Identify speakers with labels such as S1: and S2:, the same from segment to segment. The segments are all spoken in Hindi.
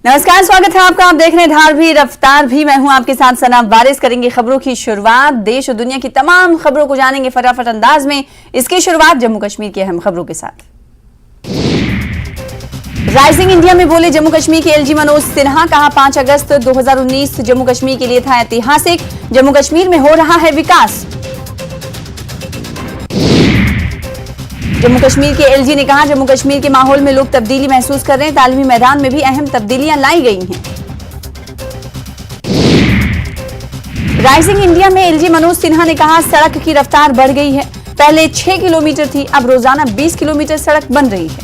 S1: नमस्कार, स्वागत है आपका। आप देख रहे हैं धार भी रफ्तार भी। मैं हूं आपके साथ सना वारिस। करेंगे खबरों की शुरुआत। देश और दुनिया की तमाम खबरों को जानेंगे फटाफट अंदाज में। इसकी शुरुआत जम्मू कश्मीर की अहम खबरों के साथ। राइजिंग इंडिया में बोले जम्मू कश्मीर के एलजी मनोज सिन्हा। कहा 5 अगस्त 2019 जम्मू कश्मीर के लिए था ऐतिहासिक। जम्मू कश्मीर में हो रहा है विकास। जम्मू कश्मीर के एलजी ने कहा जम्मू कश्मीर के माहौल में लोग तब्दीली महसूस कर रहे हैं। तालीमी मैदान में भी अहम तब्दीलियां लाई गई हैं। राइजिंग इंडिया में एलजी मनोज सिन्हा ने कहा सड़क की रफ्तार बढ़ गई है। पहले 6 किलोमीटर थी, अब रोजाना 20 किलोमीटर सड़क बन रही है।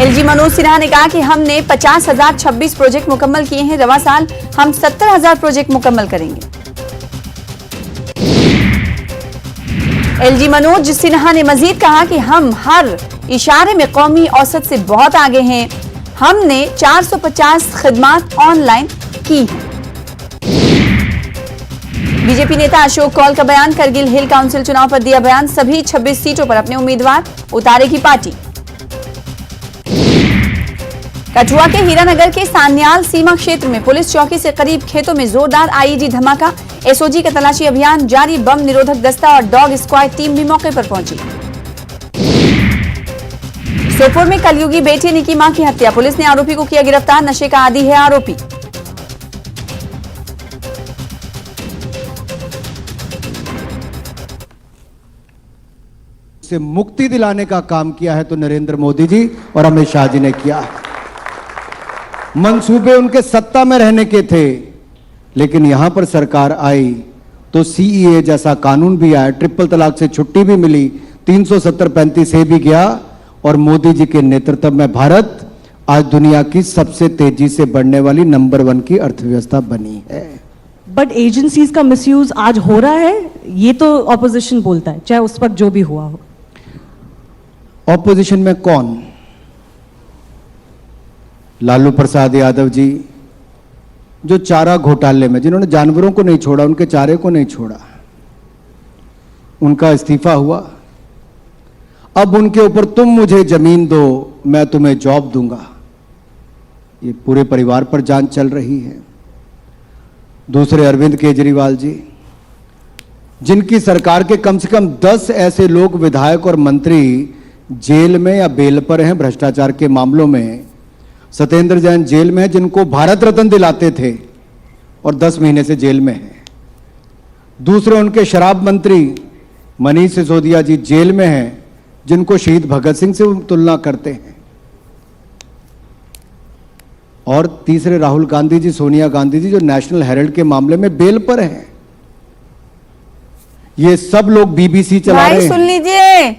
S1: एलजी मनोज सिन्हा ने कहा कि हमने 50,026 प्रोजेक्ट मुकम्मल किए हैं। रवा साल हम 70,000 प्रोजेक्ट मुकम्मल करेंगे। एलजी मनोज सिन्हा ने मजीद कहा कि हम हर इशारे में कौमी औसत से बहुत आगे हैं। हमने 450 खिदमात ऑनलाइन की हैं। बीजेपी नेता अशोक कौल का बयान। करगिल हिल काउंसिल चुनाव पर दिया बयान। सभी 26 सीटों पर अपने उम्मीदवार उतारेगी पार्टी। कठुआ के हीरानगर के सान्याल सीमा क्षेत्र में पुलिस चौकी से करीब खेतों में जोरदार आईईडी धमाका। एसओजी का तलाशी अभियान जारी। बम निरोधक दस्ता और डॉग स्क्वाड टीम भी मौके पर पहुंची। सोपोर में कलयुगी बेटे ने की मां की हत्या। पुलिस ने आरोपी को किया गिरफ्तार। नशे का आदी है आरोपी।
S2: से मुक्ति दिलाने का काम किया है तो नरेंद्र मोदी जी और अमित शाह जी ने किया है। मंसूबे उनके सत्ता में रहने के थे, लेकिन यहां पर सरकार आई तो सीईए जैसा कानून भी आया, ट्रिपल तलाक से छुट्टी भी मिली, 370-35 से भी गया और मोदी जी के नेतृत्व में भारत आज दुनिया की सबसे तेजी से बढ़ने वाली नंबर 1 की अर्थव्यवस्था बनी है।
S3: बट एजेंसीज का मिसयूज आज हो रहा है, ये तो ऑपोजिशन बोलता है, चाहे उस वक्त जो भी हुआ हो।
S2: ऑपोजिशन में कौन? लालू प्रसाद यादव जी, जो चारा घोटाले में, जिन्होंने जानवरों को नहीं छोड़ा, उनके चारे को नहीं छोड़ा, उनका इस्तीफा हुआ। अब उनके ऊपर तुम मुझे जमीन दो मैं तुम्हें जॉब दूंगा, ये पूरे परिवार पर जान चल रही है। दूसरे अरविंद केजरीवाल जी, जिनकी सरकार के कम से कम 10 ऐसे लोग, विधायक और मंत्री जेल में या बेल पर हैं भ्रष्टाचार के मामलों में। सत्येंद्र जैन जेल में है, जिनको भारत रत्न दिलाते थे और 10 महीने से जेल में है। दूसरे उनके शराब मंत्री मनीष सिसोदिया जी जेल में हैं, जिनको शहीद भगत सिंह से तुलना करते हैं। और तीसरे राहुल गांधी जी, सोनिया गांधी जी, जो नेशनल हेराल्ड के मामले में बेल पर हैं। ये सब लोग बीबीसी चला रहे हैं।
S1: सुन लीजिए,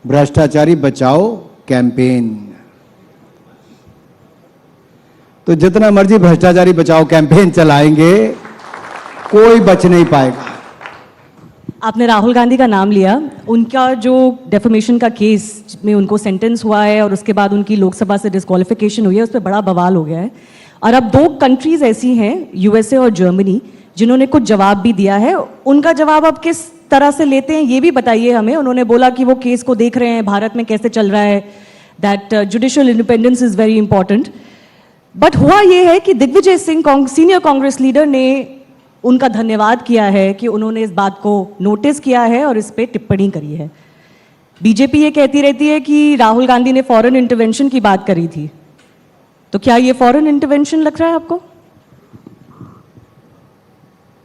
S2: भ्रष्टाचारी बचाओ कैंपेन। तो जितना मर्जी भ्रष्टाचारी बचाओ कैंपेन चलाएंगे, कोई बच नहीं पाएगा।
S3: आपने राहुल गांधी का नाम लिया। उनका जो डेफेमेशन का केस में उनको सेंटेंस हुआ है और उसके बाद उनकी लोकसभा से डिस्क्वालिफिकेशन हुई है, उस पर बड़ा बवाल हो गया है। और अब 2 कंट्रीज ऐसी हैं, यूएसए और जर्मनी, जिन्होंने कुछ जवाब भी दिया है। उनका जवाब अब किस तरह से लेते हैं ये भी बताइए हमें। उन्होंने बोला कि वो केस को देख रहे हैं, भारत में कैसे चल रहा है, that judicial independence is very important. But हुआ ये है कि दिग्विजय सिंह, सीनियर कांग्रेस लीडर, ने उनका धन्यवाद किया है कि उन्होंने इस बात को नोटिस किया है और इस पे टिप्पणी करी है। बीजेपी ये कहती रहती है कि राहुल गांधी ने फॉरेन इंटरवेंशन की बात करी थी, तो क्या ये फॉरेन इंटरवेंशन लग रहा है आपको?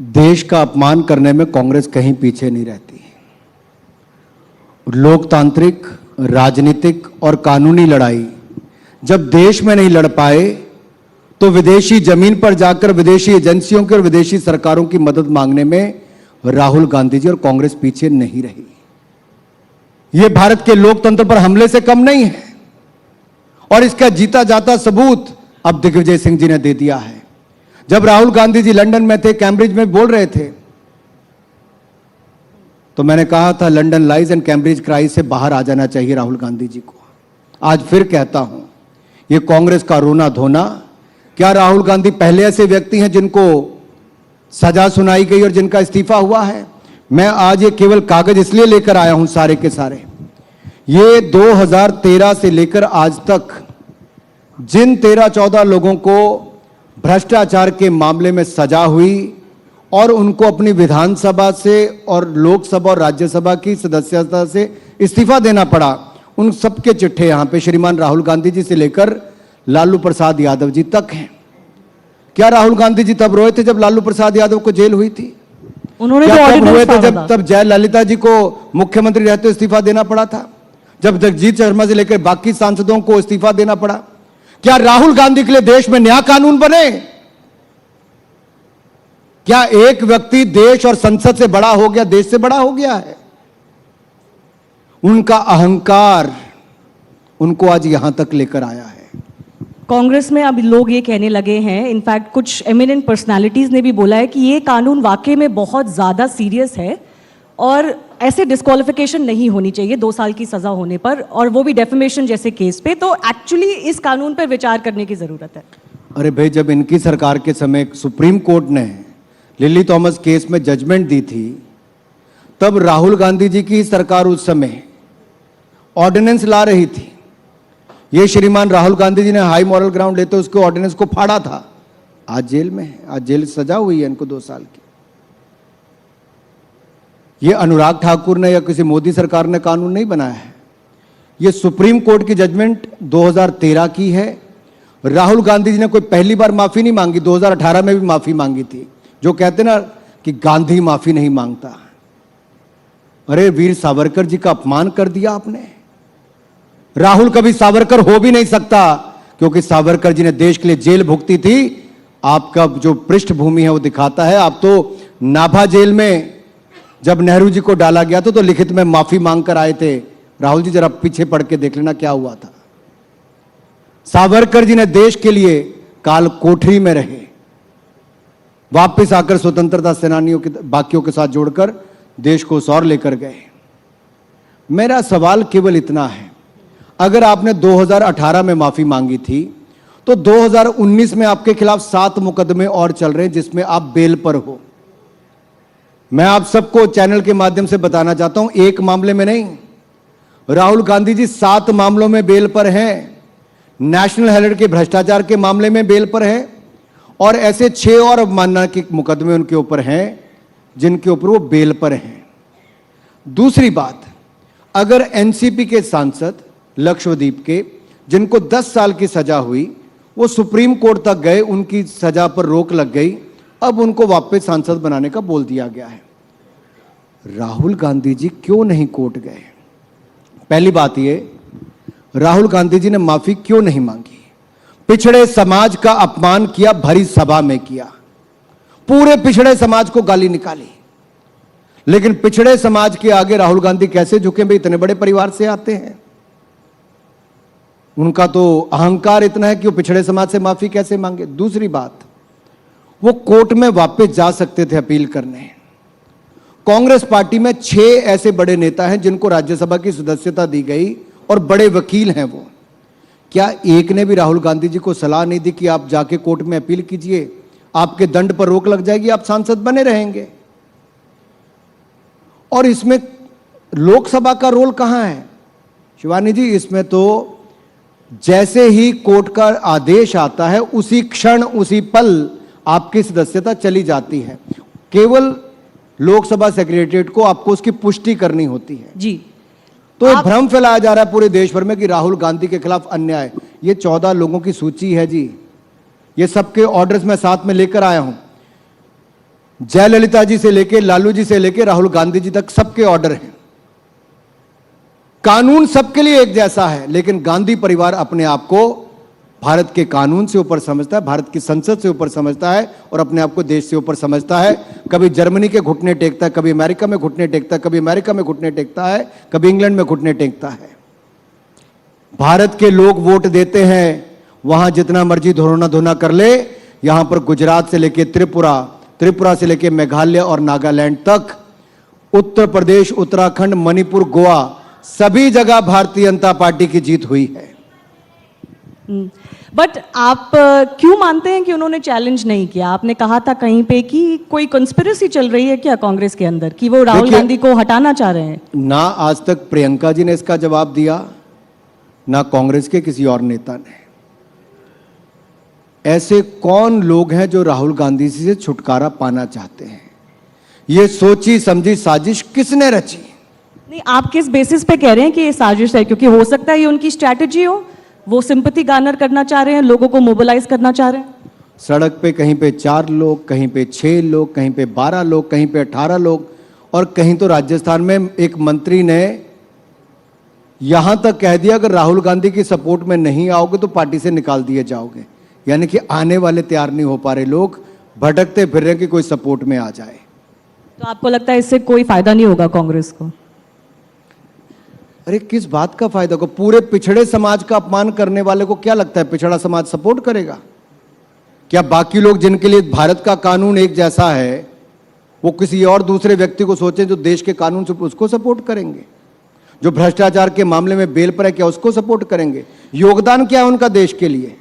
S2: देश का अपमान करने में कांग्रेस कहीं पीछे नहीं रहती। लोकतांत्रिक, राजनीतिक और कानूनी लड़ाई जब देश में नहीं लड़ पाए तो विदेशी जमीन पर जाकर विदेशी एजेंसियों की और विदेशी सरकारों की मदद मांगने में राहुल गांधी जी और कांग्रेस पीछे नहीं रही। यह भारत के लोकतंत्र पर हमले से कम नहीं है और इसका जीता जाता सबूत अब दिग्विजय सिंह जी ने दे दिया है। जब राहुल गांधी जी लंदन में थे, कैम्ब्रिज में बोल रहे थे, तो मैंने कहा था London lies and Cambridge cries से बाहर आ जाना चाहिए राहुल गांधी जी को। आज फिर कहता हूं, यह कांग्रेस का रोना धोना। क्या राहुल गांधी पहले ऐसे व्यक्ति हैं जिनको सजा सुनाई गई और जिनका इस्तीफा हुआ है? मैं आज ये केवल कागज इसलिए लेकर आया हूं सारे के सारे ये 2013 से लेकर आज तक जिन 13-14 लोगों को भ्रष्टाचार के मामले में सजा हुई और उनको अपनी विधानसभा से और लोकसभा और राज्यसभा की सदस्यता से इस्तीफा देना पड़ा, उन सबके चिट्ठे यहां पे श्रीमान राहुल गांधी जी से लेकर लालू प्रसाद यादव जी तक हैं। क्या राहुल गांधी जी तब रोए थे जब लालू प्रसाद यादव को जेल हुई थी?
S3: उन्होंने
S2: क्या
S3: तो
S2: तब
S3: ऑर्डिनेंस
S2: रोए थे
S3: फाड़ा
S2: जब
S3: था।
S2: तब जयललिता जी को मुख्यमंत्री रहते इस्तीफा देना पड़ा था? जब जगजीत शर्मा से लेकर बाकी सांसदों को इस्तीफा देना पड़ा? क्या राहुल गांधी के लिए देश में नया कानून बने? क्या एक व्यक्ति देश और संसद से बड़ा हो गया, देश से बड़ा हो गया है? उनका अहंकार उनको आज यहां तक लेकर आया है।
S3: कांग्रेस में अब लोग ये कहने लगे हैं, इनफैक्ट कुछ एमिनेंट पर्सनालिटीज ने भी बोला है कि ये कानून वाकई में बहुत ज़्यादा सीरियस है और ऐसे डिस्क्वालिफिकेशन नहीं होनी चाहिए 2 साल की सज़ा होने पर, और वो भी डेफेमेशन जैसे केस पे। तो एक्चुअली इस कानून पर विचार करने की ज़रूरत है।
S2: अरे भाई, जब इनकी सरकार के समय सुप्रीम कोर्ट ने लिली थॉमस केस में जजमेंट दी थी, तब राहुल गांधी जी की सरकार उस समय ऑर्डिनेंस ला रही थी। ये श्रीमान राहुल गांधी जी ने हाई मॉरल ग्राउंड लेते उसके ऑर्डिनेंस को फाड़ा था। आज जेल में है, आज जेल सजा हुई है इनको 2 साल की। ये अनुराग ठाकुर ने या किसी मोदी सरकार ने कानून नहीं बनाया है, ये सुप्रीम कोर्ट की जजमेंट 2013 की है। राहुल गांधी जी ने कोई पहली बार माफी नहीं मांगी, 2018 में भी माफी मांगी थी। जो कहते ना कि गांधी माफी नहीं मांगता, अरे वीर सावरकर जी का अपमान कर दिया आपने। राहुल कभी सावरकर हो भी नहीं सकता, क्योंकि सावरकर जी ने देश के लिए जेल भुगती थी। आपका जो पृष्ठभूमि है वो दिखाता है। आप तो नाभा जेल में जब नेहरू जी को डाला गया तो लिखित में माफी मांगकर आए थे। राहुल जी जरा पीछे पढ़ के देख लेना क्या हुआ था। सावरकर जी ने देश के लिए काल कोठरी में रहे, वापस आकर स्वतंत्रता सेनानियों के बाकियों के साथ जोड़कर देश को उस ओर लेकर गए। मेरा सवाल केवल इतना है, अगर आपने 2018 में माफी मांगी थी तो 2019 में आपके खिलाफ 7 मुकदमे और चल रहे हैं जिसमें आप बेल पर हो। मैं आप सबको चैनल के माध्यम से बताना चाहता हूं, एक मामले में नहीं, राहुल गांधी जी 7 मामलों में बेल पर हैं। नेशनल हेराल्ड के भ्रष्टाचार के मामले में बेल पर है और ऐसे 6 और अवमानना के मुकदमे उनके ऊपर हैं जिनके ऊपर वो बेल पर हैं। दूसरी बात, अगर एनसीपी के सांसद लक्षद्वीप के जिनको 10 साल की सजा हुई, वो सुप्रीम कोर्ट तक गए, उनकी सजा पर रोक लग गई, अब उनको वापस सांसद बनाने का बोल दिया गया है। राहुल गांधी जी क्यों नहीं कोर्ट गए? पहली बात ये, राहुल गांधी जी ने माफी क्यों नहीं मांगी? पिछड़े समाज का अपमान किया, भरी सभा में किया, पूरे पिछड़े समाज को गाली निकाली। लेकिन पिछड़े समाज के आगे राहुल गांधी कैसे झुके? भाई, इतने बड़े परिवार से आते हैं, उनका तो अहंकार इतना है कि वो पिछड़े समाज से माफी कैसे मांगे? दूसरी बात, वो कोर्ट में वापस जा सकते थे अपील करने। कांग्रेस पार्टी में 6 ऐसे बड़े नेता हैं जिनको राज्यसभा की सदस्यता दी गई और बड़े वकील हैं वो। क्या एक ने भी राहुल गांधी जी को सलाह नहीं दी कि आप जाके कोर्ट में अपील कीजिए, आपके दंड पर रोक लग जाएगी, आप सांसद बने रहेंगे? और इसमें लोकसभा का रोल कहां है शिवानी जी? इसमें तो जैसे ही कोर्ट का आदेश आता है उसी क्षण उसी पल आपकी सदस्यता चली जाती है। केवल लोकसभा सेक्रेटरीएट को आपको उसकी पुष्टि करनी होती है
S3: जी।
S2: तो भ्रम फैलाया जा रहा है पूरे देश भर में कि राहुल गांधी के खिलाफ अन्याय। ये 14 लोगों की सूची है जी, ये सबके ऑर्डर्स मैं साथ में लेकर आया हूं। जयललिता जी से लेके लालू जी से लेके राहुल गांधी जी तक सबके ऑर्डर हैं। कानून सबके लिए एक जैसा है, लेकिन गांधी परिवार अपने आप को भारत के कानून से ऊपर समझता है, भारत की संसद से ऊपर समझता है और अपने आप को देश से ऊपर समझता है। कभी जर्मनी के घुटने टेकता है, कभी अमेरिका में घुटने टेकता है, कभी अमेरिका में घुटने टेकता है, कभी इंग्लैंड में घुटने टेकता है। भारत के लोग वोट देते हैं, वहां जितना मर्जी धोना धोना कर ले। यहां पर गुजरात से लेकर त्रिपुरा, त्रिपुरा से लेकर मेघालय और नागालैंड तक, उत्तर प्रदेश, उत्तराखंड, मणिपुर, गोवा, सभी जगह भारतीय जनता पार्टी की जीत हुई है।
S3: बट आप क्यों मानते हैं कि उन्होंने चैलेंज नहीं किया? आपने कहा था कहीं पे कि कोई कंस्पिरेसी चल रही है क्या कांग्रेस के अंदर कि वो राहुल
S2: देखिए,
S3: गांधी को हटाना चाह रहे हैं?
S2: ना आज तक प्रियंका जी ने इसका जवाब दिया, ना कांग्रेस के किसी और नेता ने। ऐसे कौन लोग हैं जो राहुल गांधी से छुटकारा पाना चाहते हैं? ये सोची समझी साजिश किसने रची?
S3: नहीं, आप किस बेसिस पे कह रहे हैं कि ये साजिश है? क्योंकि हो सकता है ये उनकी स्ट्रैटेजी हो, वो सिंपैथी गार्नर करना चाह रहे हैं, लोगों को मोबिलाइज करना चाह रहे हैं।
S2: सड़क पे कहीं पे 4 लोग, कहीं पे 6 लोग, कहीं पे 12 लोग, कहीं पे 18 लोग, और कहीं तो राजस्थान में एक मंत्री ने यहां तक कह दिया अगर राहुल गांधी की सपोर्ट में नहीं आओगे तो पार्टी से निकाल दिए जाओगे। यानी कि आने वाले तैयार नहीं हो पा रहे लोग, भटकते फिर रहे कि कोई सपोर्ट में आ जाए।
S3: तो आपको लगता है इससे कोई फायदा नहीं होगा कांग्रेस को?
S2: अरे किस बात का फायदा होगा? पूरे पिछड़े समाज का अपमान करने वाले को क्या लगता है पिछड़ा समाज सपोर्ट करेगा? क्या बाकी लोग जिनके लिए भारत का कानून एक जैसा है वो किसी और दूसरे व्यक्ति को सोचे जो देश के कानून से उसको सपोर्ट करेंगे? जो भ्रष्टाचार के मामले में बेल पर है क्या उसको सपोर्ट करेंगे? योगदान क्या है उनका देश के लिए?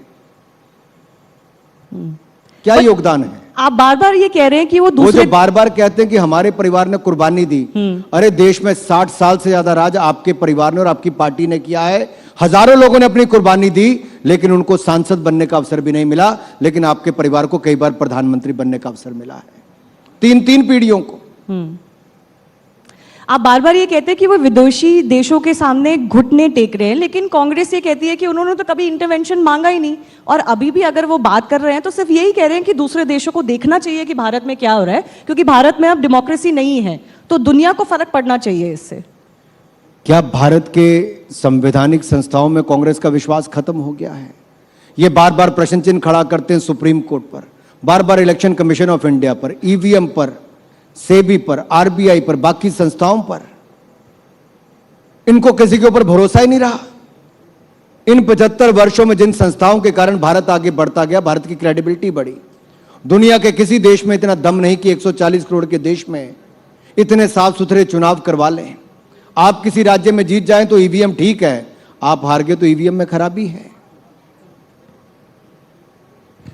S2: क्या योगदान है?
S3: आप बार बार ये कह रहे हैं कि वो
S2: वो
S3: दूसरे
S2: जो बार बार कहते हैं कि हमारे परिवार ने कुर्बानी दी, अरे देश में 60 साल से ज्यादा राज आपके परिवार ने और आपकी पार्टी ने किया है। हजारों लोगों ने अपनी कुर्बानी दी लेकिन उनको सांसद बनने का अवसर भी नहीं मिला, लेकिन आपके परिवार को कई बार प्रधानमंत्री बनने का अवसर मिला है, 3 पीढ़ियों को।
S3: आप बार बार ये कहते हैं कि वो विदेशी देशों के सामने घुटने टेक रहे हैं, लेकिन कांग्रेस ये कहती है कि उन्होंने तो कभी इंटरवेंशन मांगा ही नहीं, और अभी भी अगर वो बात कर रहे हैं तो सिर्फ यही कह रहे हैं कि दूसरे देशों को देखना चाहिए कि भारत में क्या हो रहा है, क्योंकि भारत में अब डेमोक्रेसी नहीं है, तो दुनिया को फर्क पड़ना चाहिए इससे।
S2: क्या भारत के संवैधानिक संस्थाओं में कांग्रेस का विश्वास खत्म हो गया है? ये बार बार प्रश्न चिन्ह खड़ा करते हैं सुप्रीम कोर्ट पर, बार बार इलेक्शन कमीशन ऑफ इंडिया पर, ईवीएम पर, सेबी पर, आरबीआई पर, बाकी संस्थाओं पर। इनको किसी के ऊपर भरोसा ही नहीं रहा। इन 75 वर्षों में जिन संस्थाओं के कारण भारत आगे बढ़ता गया, भारत की क्रेडिबिलिटी बढ़ी। दुनिया के किसी देश में इतना दम नहीं कि 140 करोड़ के देश में इतने साफ सुथरे चुनाव करवा लें। आप किसी राज्य में जीत जाएं तो ईवीएम ठीक है, आप हार गए तो ईवीएम में खराबी है।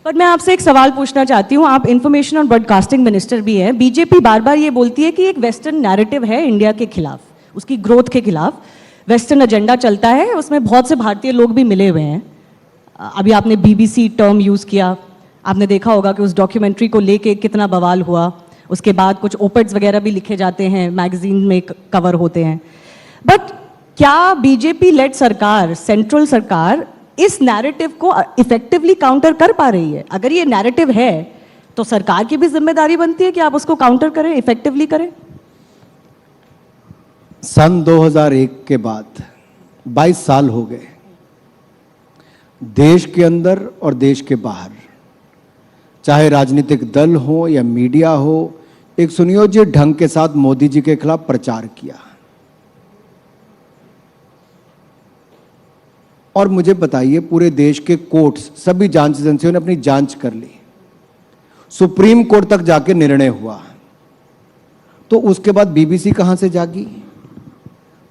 S3: पर मैं आपसे एक सवाल पूछना चाहती हूँ, आप इंफॉर्मेशन और ब्रॉडकास्टिंग मिनिस्टर भी हैं। बीजेपी बार बार ये बोलती है कि एक वेस्टर्न नैरेटिव है इंडिया के खिलाफ, उसकी ग्रोथ के खिलाफ वेस्टर्न एजेंडा चलता है, उसमें बहुत से भारतीय लोग भी मिले हुए हैं। अभी आपने बीबीसी टर्म यूज़ किया, आपने देखा होगा कि उस डॉक्यूमेंट्री को लेके कितना बवाल हुआ। उसके बाद कुछ ओपेड्स वगैरह भी लिखे जाते हैं, मैगजीन में कवर होते हैं। बट क्या बीजेपी लेड सरकार, सेंट्रल सरकार इस नैरेटिव को इफेक्टिवली काउंटर कर पा रही है? अगर ये नैरेटिव है तो सरकार की भी जिम्मेदारी बनती है कि आप उसको काउंटर करें, इफेक्टिवली करें।
S2: सन 2001 के बाद 22 साल हो गए। देश के अंदर और देश के बाहर, चाहे राजनीतिक दल हो या मीडिया हो, एक सुनियोजित ढंग के साथ मोदी जी के खिलाफ प्रचार किया। और मुझे बताइए, पूरे देश के कोर्ट्स, सभी जांच एजेंसियों ने अपनी जांच कर ली, सुप्रीम कोर्ट तक जाके निर्णय हुआ, तो उसके बाद बीबीसी कहां से जागी?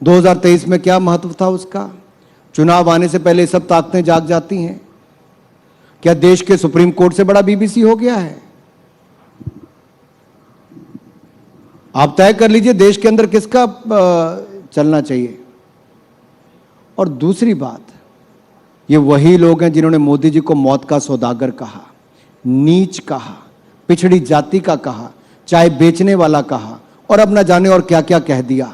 S2: 2023 में क्या महत्व था उसका? चुनाव आने से पहले सब ताकतें जाग जाती हैं। क्या देश के सुप्रीम कोर्ट से बड़ा बीबीसी हो गया है? आप तय कर लीजिए देश के अंदर किसका चलना चाहिए। और दूसरी बात, ये वही लोग हैं जिन्होंने मोदी जी को मौत का सौदागर कहा, नीच कहा, पिछड़ी जाति का कहा, चाय बेचने वाला कहा, और अब न जाने और क्या क्या कह दिया।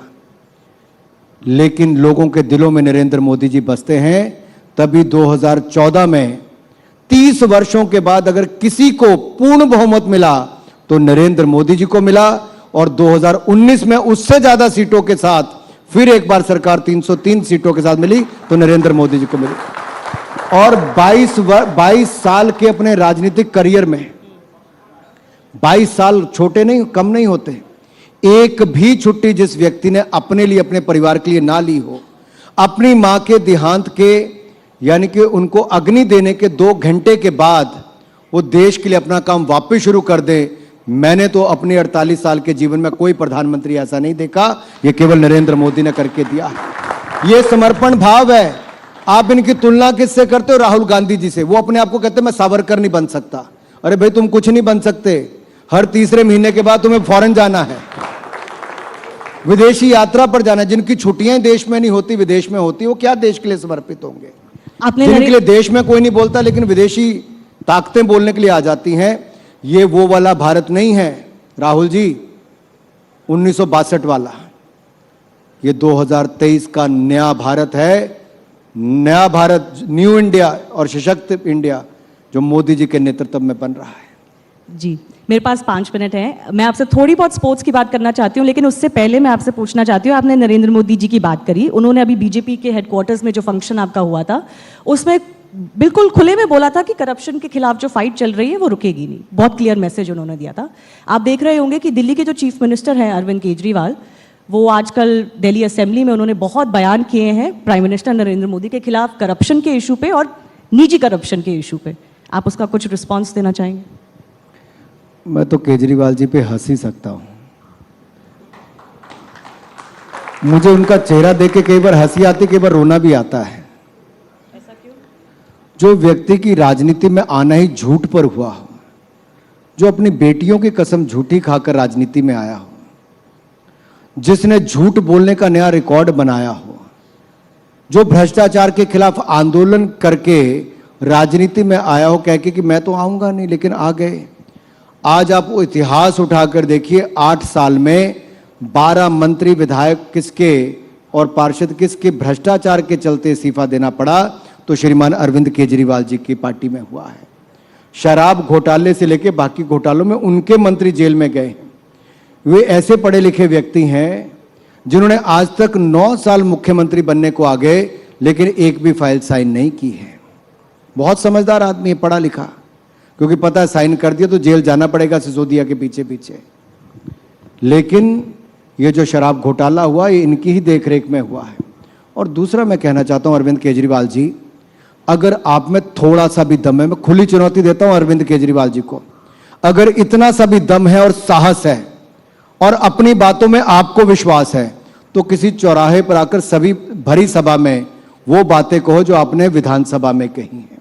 S2: लेकिन लोगों के दिलों में नरेंद्र मोदी जी बसते हैं। तभी 2014 में 30 वर्षों के बाद अगर किसी को पूर्ण बहुमत मिला तो नरेंद्र मोदी जी को मिला, और 2019 में उससे ज्यादा सीटों के साथ फिर एक बार सरकार 303 सीटों के साथ मिली तो नरेंद्र मोदी जी को मिली। और 22 साल के अपने राजनीतिक करियर में, 22 साल छोटे नहीं, कम नहीं होते। एक भी छुट्टी जिस व्यक्ति ने अपने लिए, अपने परिवार के लिए ना ली हो, अपनी मां के देहांत के, यानी कि उनको अग्नि देने के 2 घंटे के बाद वो देश के लिए अपना काम वापस शुरू कर दे, मैंने तो अपने 48 साल के जीवन में कोई प्रधानमंत्री ऐसा नहीं देखा। ये केवल नरेंद्र मोदी ने करके दिया। ये समर्पण भाव है। आप इनकी तुलना किससे करते हो? राहुल गांधी जी से। वो अपने आप को कहते हैं मैं सावरकर नहीं बन सकता। अरे भाई तुम कुछ नहीं बन सकते। हर तीसरे महीने के बाद तुम्हें फॉरेन जाना है, विदेशी यात्रा पर जाना है। जिनकी छुट्टियां देश में नहीं होती विदेश में होती, वो क्या देश के लिए समर्पित होंगे?
S3: आपने
S2: जिनके लिए देश में कोई नहीं बोलता लेकिन विदेशी ताकतें बोलने के लिए आ जाती हैं, ये वो वाला भारत नहीं है राहुल जी 1962 वाला। ये 2023 का नया भारत है, नया भारत, न्यू इंडिया और सशक्त इंडिया जो मोदी जी के नेतृत्व में बन रहा है।
S3: जी, मेरे पास 5 मिनट है। मैं आपसे थोड़ी बहुत स्पोर्ट्स की बात करना चाहती हूँ, लेकिन उससे पहले मैं आपसे पूछना चाहती हूँ, आपने नरेंद्र मोदी जी की बात करी। उन्होंने अभी बीजेपी के हेडक्वार्टर्स में जो फंक्शन आपका हुआ था, उसमें बिल्कुल खुले में बोला था कि करप्शन के खिलाफ जो फाइट चल रही है वो रुकेगी नहीं। बहुत क्लियर मैसेज उन्होंने दिया था। आप देख रहे होंगे कि दिल्ली के जो चीफ मिनिस्टर हैं अरविंद केजरीवाल, वो आजकल दिल्ली असेंबली में उन्होंने बहुत बयान किए हैं प्राइम मिनिस्टर नरेंद्र मोदी के खिलाफ करप्शन के इशू पे और निजी करप्शन के इशू पे। आप उसका कुछ रिस्पॉन्स देना चाहेंगे?
S2: मैं तो केजरीवाल जी पे हंस ही सकता हूं। मुझे उनका चेहरा देख के कई बार हंसी आती, कई बार रोना भी आता है।
S3: ऐसा क्यों?
S2: जो व्यक्ति की राजनीति में आना ही झूठ पर हुआ हो, जो अपनी बेटियों की कसम झूठी खाकर राजनीति में आया हो, जिसने झूठ बोलने का नया रिकॉर्ड बनाया हो, जो भ्रष्टाचार के खिलाफ आंदोलन करके राजनीति में आया हो कह के कि मैं तो आऊंगा नहीं, लेकिन आ गए। आज आप वो इतिहास उठाकर देखिए, 8 साल में 12 मंत्री विधायक किसके और पार्षद किसके भ्रष्टाचार के चलते इस्तीफा देना पड़ा, तो श्रीमान अरविंद केजरीवाल जी की पार्टी में हुआ है। शराब घोटाले से लेकर बाकी घोटालों में उनके मंत्री जेल में गए हैं। वे ऐसे पढ़े लिखे व्यक्ति हैं जिन्होंने आज तक 9 साल मुख्यमंत्री बनने को आ गए, लेकिन एक भी फाइल साइन नहीं की है। बहुत समझदार आदमी है, पढ़ा लिखा, क्योंकि पता है साइन कर दिया तो जेल जाना पड़ेगा सिसोदिया के पीछे पीछे। लेकिन ये जो शराब घोटाला हुआ ये इनकी ही देखरेख में हुआ है। और दूसरा मैं कहना चाहता हूं अरविंद केजरीवाल जी, अगर आप में थोड़ा सा भी दम है, मैं खुली चुनौती देता हूं अरविंद केजरीवाल जी को, अगर इतना सा भी दम है और साहस है और अपनी बातों में आपको विश्वास है, तो किसी चौराहे पर आकर सभी भरी सभा में वो बातें कहो जो आपने विधानसभा में कही हैं।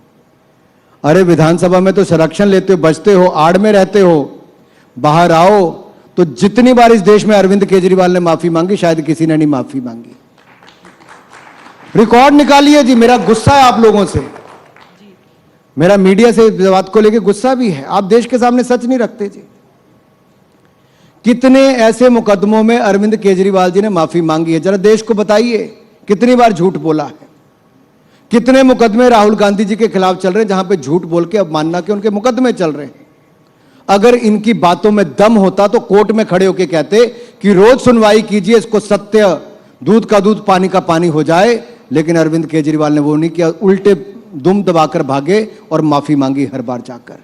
S2: अरे विधानसभा में तो संरक्षण लेते हो, बचते हो, आड़ में रहते हो, बाहर आओ। तो जितनी बार इस देश में अरविंद केजरीवाल ने माफी मांगी, शायद किसी ने नहीं माफी मांगी। रिकॉर्ड निकालिए जी। मेरा गुस्सा है आप लोगों से, मेरा मीडिया से इस बात को लेकर गुस्सा भी है। आप देश के सामने सच नहीं रखते जी। कितने ऐसे मुकदमों में अरविंद केजरीवाल जी ने माफी मांगी है, जरा देश को बताइए। कितनी बार झूठ बोला है? कितने मुकदमे राहुल गांधी जी के खिलाफ चल रहे हैं जहां पे झूठ बोल के अवमानना के उनके मुकदमे चल रहे हैं। अगर इनकी बातों में दम होता तो कोर्ट में खड़े होकर कहते कि रोज सुनवाई कीजिए, इसको सत्य, दूध का दूध पानी का पानी हो जाए। लेकिन अरविंद केजरीवाल ने वो नहीं किया, उल्टे दुम दबाकर भागे और माफी मांगी हर बार जाकर।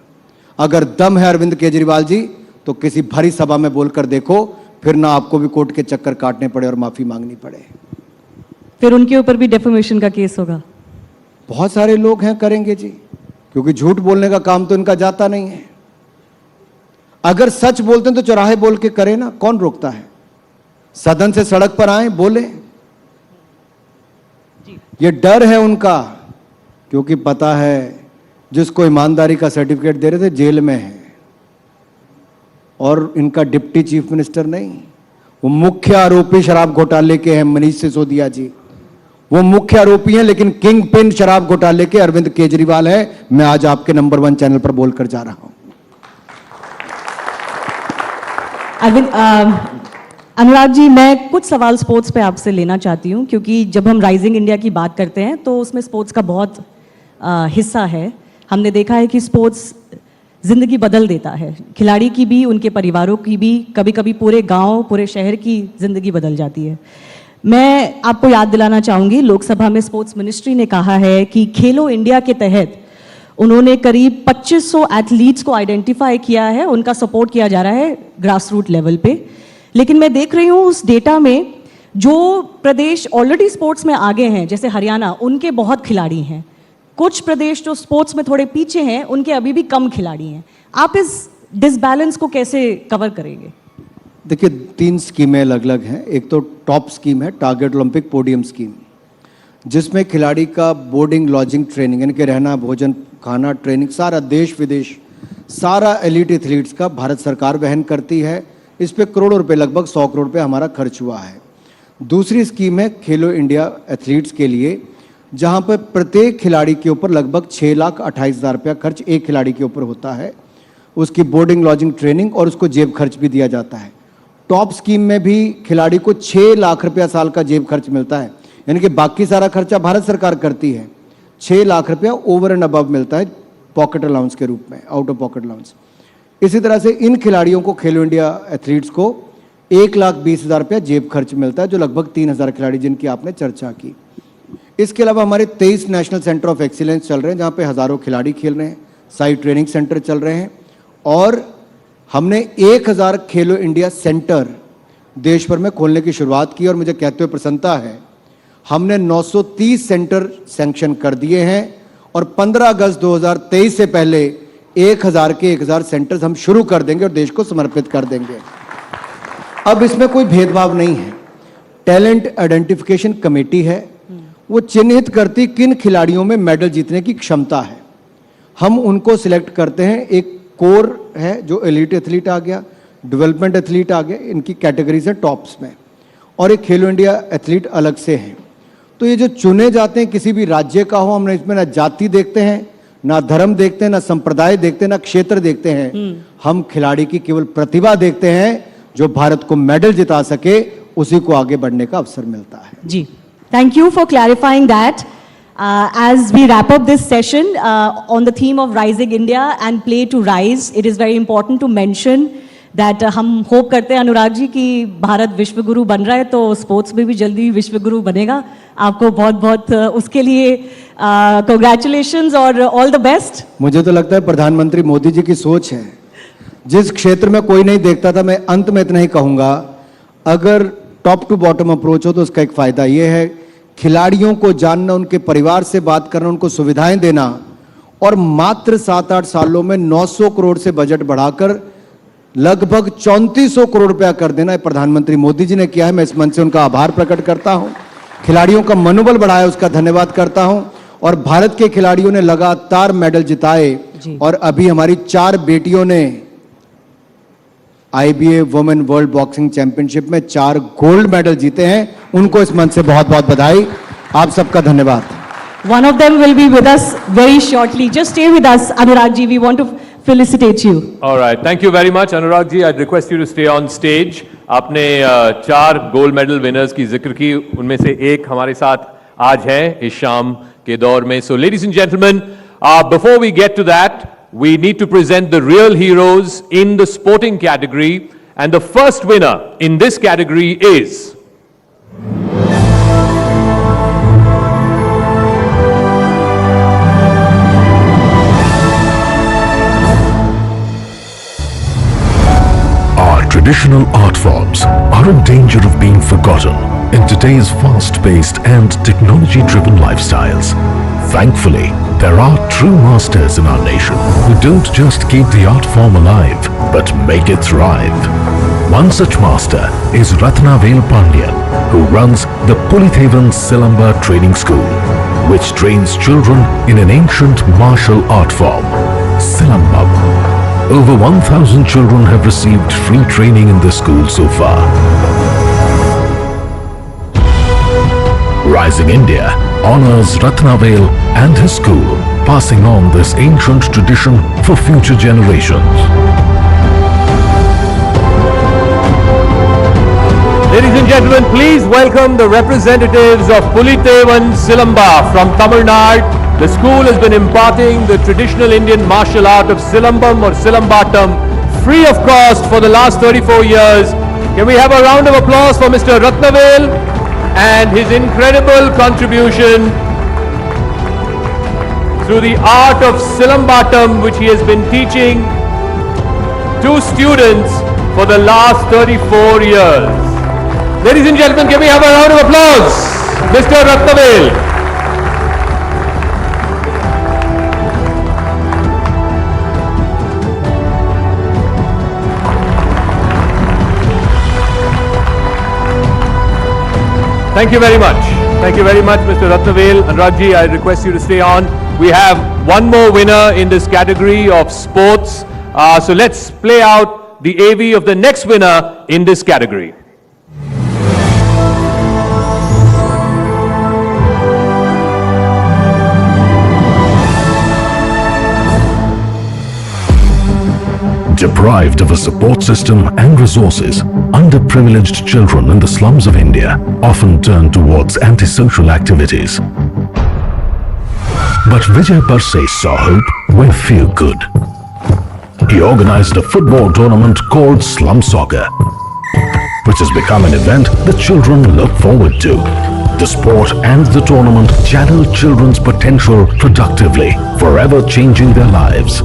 S2: अगर दम है अरविंद केजरीवाल जी तो किसी भरी सभा में बोलकर देखो, फिर ना आपको भी कोर्ट के चक्कर काटने पड़े और माफी मांगनी पड़े।
S3: फिर उनके ऊपर भी डेफेमेशन का केस होगा?
S2: बहुत सारे लोग हैं करेंगे जी, क्योंकि झूठ बोलने का काम तो इनका जाता नहीं है। अगर सच बोलते हैं तो चौराहे बोल के करें ना, कौन रोकता है? सदन से सड़क पर आए, बोले। ये डर है उनका, क्योंकि पता है जिसको ईमानदारी का सर्टिफिकेट दे रहे थे जेल में है, और इनका डिप्टी चीफ मिनिस्टर नहीं, वो मुख्य आरोपी शराब घोटाले के हैं मनीष सिसोदिया जी। वो मुख्य आरोपी हैं, लेकिन किंग पिन शराब घोटाले के अरविंद केजरीवाल है। मैं आज आपके नंबर 1 चैनल पर बोलकर जा रहा हूं।
S3: अरविंद, अनुराग जी, मैं कुछ सवाल स्पोर्ट्स पे आपसे लेना चाहती हूँ, क्योंकि जब हम राइजिंग इंडिया की बात करते हैं तो उसमें स्पोर्ट्स का बहुत हिस्सा है। हमने देखा है कि स्पोर्ट्स जिंदगी बदल देता है, खिलाड़ी की भी, उनके परिवारों की भी, कभी कभी पूरे गांव, पूरे शहर की जिंदगी बदल जाती है। मैं आपको याद दिलाना चाहूंगी, लोकसभा में स्पोर्ट्स मिनिस्ट्री ने कहा है कि खेलो इंडिया के तहत उन्होंने करीब 2500 एथलीट्स को आइडेंटिफाई किया है, उनका सपोर्ट किया जा रहा है ग्रास रूट लेवल पे। लेकिन मैं देख रही हूँ उस डेटा में जो प्रदेश ऑलरेडी स्पोर्ट्स में आगे हैं, जैसे हरियाणा, उनके बहुत खिलाड़ी हैं। कुछ प्रदेश जो स्पोर्ट्स में थोड़े पीछे हैं, उनके अभी भी कम खिलाड़ी हैं। आप इस डिसबैलेंस को कैसे कवर करेंगे?
S2: देखिए, 3 स्कीमें अलग अलग हैं। एक तो टॉप स्कीम है टारगेट ओलंपिक पोडियम स्कीम, जिसमें खिलाड़ी का बोर्डिंग लॉजिंग ट्रेनिंग यानी कि रहना भोजन खाना ट्रेनिंग सारा देश विदेश सारा एलीट एथलीट्स का भारत सरकार वहन करती है। इस पे करोड़ों रुपए लगभग 100 करोड़ रुपए हमारा खर्च हुआ है। दूसरी स्कीम है खेलो इंडिया एथलीट्स के लिए, जहां पर प्रत्येक खिलाड़ी के ऊपर लगभग 6,28,000 रुपया खर्च एक खिलाड़ी के ऊपर होता है। उसकी बोर्डिंग लॉजिंग ट्रेनिंग और उसको जेब खर्च भी दिया जाता है। टॉप स्कीम में भी खिलाड़ी को 6 लाख रुपया साल का जेब खर्च मिलता है, यानी कि बाकी सारा खर्चा भारत सरकार करती है। 6 लाख रुपया ओवर एंड अबव मिलता है पॉकेट अलाउंस के रूप में, आउट ऑफ पॉकेट अलाउंस। इसी तरह से इन खिलाड़ियों को खेलो इंडिया एथलीट्स को 1,20,000 रुपया जेब खर्च मिलता है, जो लगभग 3,000 खिलाड़ी जिनकी आपने चर्चा की। इसके अलावा हमारे 23 नेशनल सेंटर ऑफ एक्सीलेंस चल रहे हैं, जहाँ पे हज़ारों खिलाड़ी खेल रहे हैं। साइड ट्रेनिंग सेंटर चल रहे हैं और हमने 1,000 खेलो इंडिया सेंटर देश भर में खोलने की शुरुआत की और मुझे कहते हुए प्रसन्नता है हमने 930 सेंटर सैंक्शन कर दिए हैं और 15 अगस्त 2023 से पहले 1,000 के 1,000 सेंटर्स हम शुरू कर देंगे और देश को समर्पित कर देंगे। अब इसमें कोई भेदभाव नहीं है। टैलेंट आइडेंटिफिकेशन कमेटी है, वो चिन्हित करती किन खिलाड़ियों में मेडल जीतने की क्षमता है। हम उनको सिलेक्ट करते हैं। एक कोर है जो एलीट एथलीट आ गया, डेवलपमेंट एथलीट आ गया, इनकी कैटेगरीज है टॉप्स में, और एक खेलो इंडिया एथलीट अलग से हैं। तो ये जो चुने जाते हैं किसी भी राज्य का हो, हमने इसमें ना जाति देखते हैं, ना धर्म देखते हैं, ना संप्रदाय देखते हैं, ना क्षेत्र देखते हैं। हम खिलाड़ी की केवल प्रतिभा देखते हैं, जो भारत को मेडल जिता सके उसी को आगे बढ़ने का अवसर मिलता है।
S3: जी, thank you for clarifying that. As we wrap up this session on the theme of Rising India and Play to Rise, it is very important to mention that हम होप करते हैं अनुराग जी कि भारत विश्व गुरु बन रहा है, तो स्पोर्ट्स में भी जल्दी विश्व गुरु बनेगा। आपको बहुत बहुत उसके लिए कांग्रेचुलेशंस और ऑल द बेस्ट।
S2: मुझे तो लगता है प्रधानमंत्री मोदी जी की सोच है, जिस क्षेत्र में कोई नहीं देखता था, मैं अंत में इतना ही कहूंगा, अगर टॉप टू बॉटम अप्रोच हो तो उसका एक फायदा यह है खिलाड़ियों को जानना, उनके परिवार से बात करना, उनको सुविधाएं देना, और मात्र 7-8 सालों में 900 करोड़ से बजट बढ़ाकर लगभग 3400 करोड़ रुपया कर देना प्रधानमंत्री मोदी जी ने किया है। मैं इस मंच से उनका आभार प्रकट करता हूं। खिलाड़ियों का मनोबल बढ़ाया, उसका धन्यवाद करता हूं। और भारत के खिलाड़ियों ने लगातार मेडल जिताए और अभी हमारी 4 बेटियों ने IBA women world boxing championship में 4 गोल्ड मेडल जीते हैं। उनको इस मंच से बहुत बहुत बधाई। आप सबका धन्यवाद।
S3: One of them will be with us very shortly. Just stay with us, Anurag ji. We want to felicitate you.
S4: All right, thank you very much, Anurag ji. I'd request you to stay on stage. आपने 4 गोल्ड मेडल विनर्स की जिक्र की, उनमें से एक हमारे साथ आज है इस शाम के दौर में. So, ladies and gentlemen, before we get to that, we need to present the real heroes in the sporting category, and the first winner in this category is
S5: Traditional art forms are in danger of being forgotten in today's fast-paced and technology-driven lifestyles. Thankfully, there are true masters in our nation who don't just keep the art form alive, but make it thrive. One such master is Ratnavel Pandyan, who runs the Pulithavan Silamba Training School, which trains children in an ancient martial art form, Silambam. Over 1,000 children have received free training in this school so far. Rising India honors Ratnavel and his school, passing on this ancient tradition for future generations.
S4: Ladies and gentlemen, please welcome the representatives of Pulithavan Silamba from Tamil Nadu. The school has been imparting the traditional Indian martial art of Silambam or Silambatam free of cost for the last 34 years. Can we have a round of applause for Mr. Ratnavel and his incredible contribution through the art of Silambatam, which he has been teaching to students for the last 34 years. Ladies and gentlemen, can we have a round of applause, Mr. Ratnavel. Thank you very much. Thank you very much, Mr. Ratnavel. Anuragji, I request you to stay on. We have one more winner in this category of sports. So let's play out the AV of the next winner in this category.
S5: Deprived of a support system and resources, underprivileged children in the slums of India often turn towards antisocial activities. But Vijay Barse saw hope where few could. He organized a football tournament called Slum Soccer, which has become an event the children look forward to. The sport and the tournament channel children's potential productively, forever changing their lives.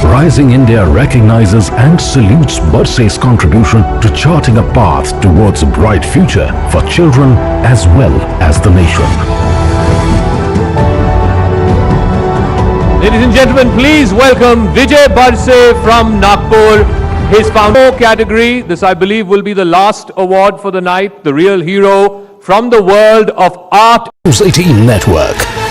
S5: Rising India recognizes and salutes Barse's contribution to charting a path towards a bright future for children as well as the nation.
S4: Ladies and gentlemen, please welcome Vijay Barse from Nagpur. His founder category, this I believe will be the last award for the night, the real hero from the world of art.
S5: News 18 Network.